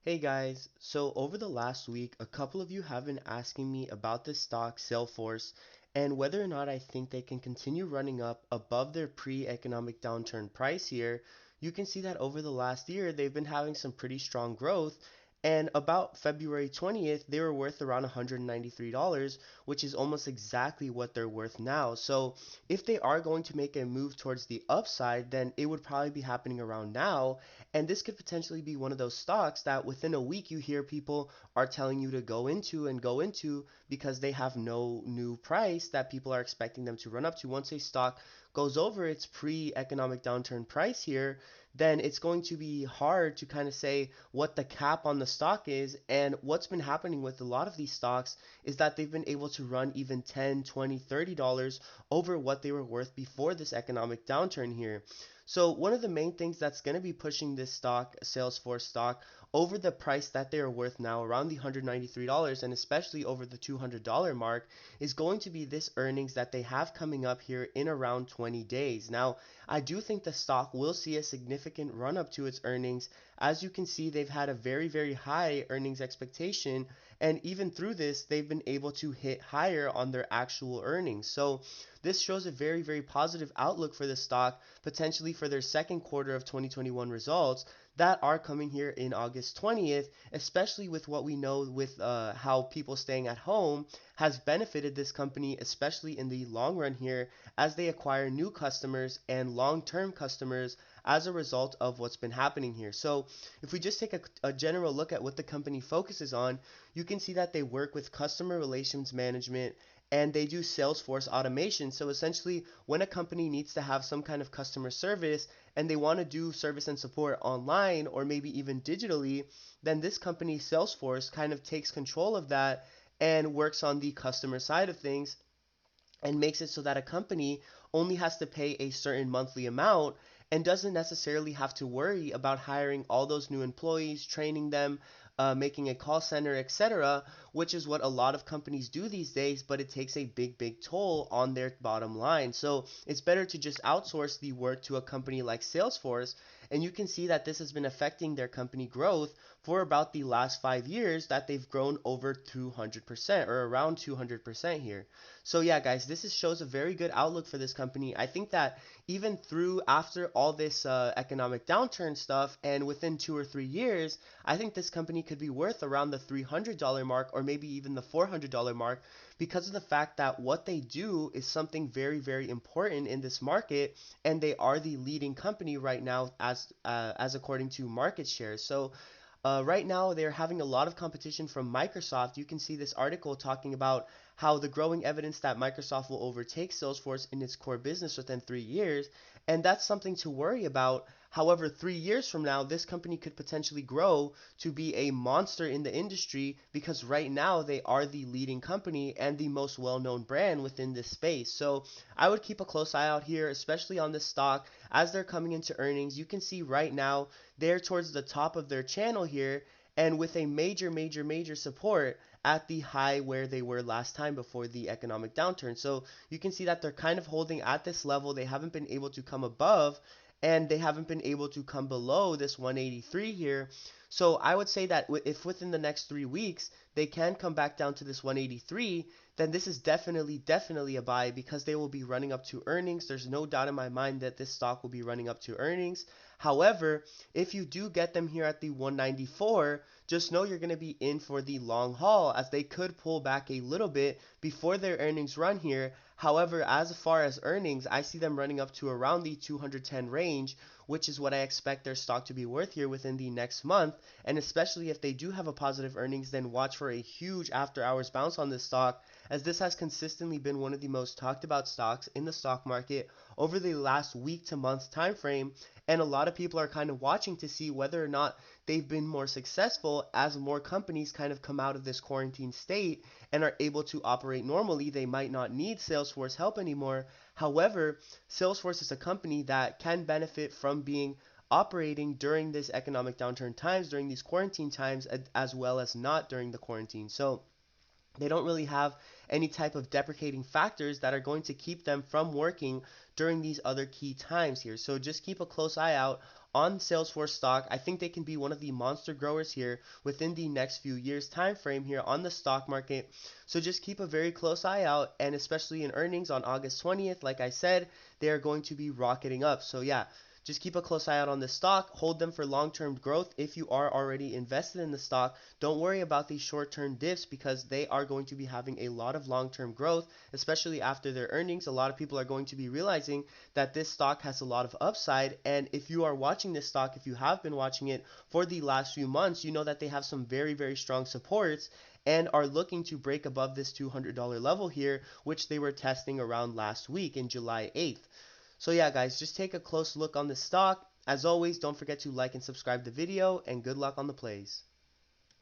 Hey guys, so over the last week, a couple of you have been asking me about this stock, SalesForce, and whether or not I think they can continue running up above their pre-economic downturn price here. You can see that over the last year, they've been having some pretty strong growth, and about February 20th, they were worth around $193, which is almost exactly what they're worth now. So if they are going to make a move towards the upside, then it would probably be happening around now. And this could potentially be one of those stocks that within a week you hear people are telling you to go into because they have no new price that people are expecting them to run up to. Once a stock goes over its pre-economic downturn price here, then it's going to be hard to kind of say what the cap on the stock is. And what's been happening with a lot of these stocks is that they've been able to run even 10, 20, $30 over what they were worth before this economic downturn here. So one of the main things that's going to be pushing this stock, Salesforce stock, over the price that they are worth now, around the $193, and especially over the $200 mark, is going to be this earnings that they have coming up here in around 20 days. Now, I do think the stock will see a significant run up to its earnings. As you can see, they've had a very, very high earnings expectation, and even through this, they've been able to hit higher on their actual earnings. So this shows a very, very positive outlook for the stock, potentially for their second quarter of 2021 results that are coming here in August 20th, especially with what we know with how people staying at home has benefited this company, especially in the long run here, as they acquire new customers and long-term customers as a result of what's been happening here. So if we just take a general look at what the company focuses on, you can see that they work with customer relations management and they do Salesforce automation. So essentially, when a company needs to have some kind of customer service and they want to do service and support online or maybe even digitally, then this company, Salesforce, kind of takes control of that and works on the customer side of things and makes it so that a company only has to pay a certain monthly amount and doesn't necessarily have to worry about hiring all those new employees, training them, making a call center, etc., which is what a lot of companies do these days, but it takes a big, big toll on their bottom line. So it's better to just outsource the work to a company like Salesforce. And you can see that this has been affecting their company growth for about the last 5 years, that they've grown over 200% or around 200% here. So yeah, guys, shows a very good outlook for this company. I think that even through after all this economic downturn stuff and within 2 or 3 years, I think this company could be worth around the $300 mark or maybe even the $400 mark because of the fact that what they do is something very, very important in this market, and they are the leading company right now as according to market share. So right now, they're having a lot of competition from Microsoft. You can see this article talking about how the growing evidence that Microsoft will overtake Salesforce in its core business within 3 years, and that's something to worry about. However, 3 years from now, this company could potentially grow to be a monster in the industry because right now they are the leading company and the most well-known brand within this space. So I would keep a close eye out here, especially on this stock as they're coming into earnings. You can see right now they're towards the top of their channel here and with a major, major, major support at the high where they were last time before the economic downturn. So you can see that they're kind of holding at this level. They haven't been able to come above and they haven't been able to come below this 183 here. So I would say that if within the next 3 weeks they can come back down to this 183, then this is definitely, definitely a buy because they will be running up to earnings. There's no doubt in my mind that this stock will be running up to earnings. However, if you do get them here at the 194, just know you're going to be in for the long haul as they could pull back a little bit before their earnings run here. However, as far as earnings, I see them running up to around the 210 range, which is what I expect their stock to be worth here within the next month. And especially if they do have a positive earnings, then watch for a huge after hours bounce on this stock, as this has consistently been one of the most talked about stocks in the stock market over the last week to month time frame. And a lot of people are kind of watching to see whether or not they've been more successful as more companies kind of come out of this quarantine state and are able to operate normally. They might not need Salesforce help anymore. However, Salesforce is a company that can benefit from being operating during this economic downturn times, during these quarantine times, as well as not during the quarantine. So They don't really have any type of deprecating factors that are going to keep them from working during these other key times here. So just keep a close eye out on Salesforce stock. I think they can be one of the monster growers here within the next few years time frame here on the stock market. So just keep a very close eye out, and especially in earnings on August 20th, like I said, they are going to be rocketing up. So yeah, just keep a close eye out on the stock. Hold them for long-term growth if you are already invested in the stock. Don't worry about these short-term dips because they are going to be having a lot of long-term growth, especially after their earnings. A lot of people are going to be realizing that this stock has a lot of upside. And if you are watching this stock, if you have been watching it for the last few months, you know that they have some very, very strong supports and are looking to break above this $200 level here, which they were testing around last week in July 8th. So yeah, guys, just take a close look on the stock. As always, don't forget to like and subscribe the video, and good luck on the plays.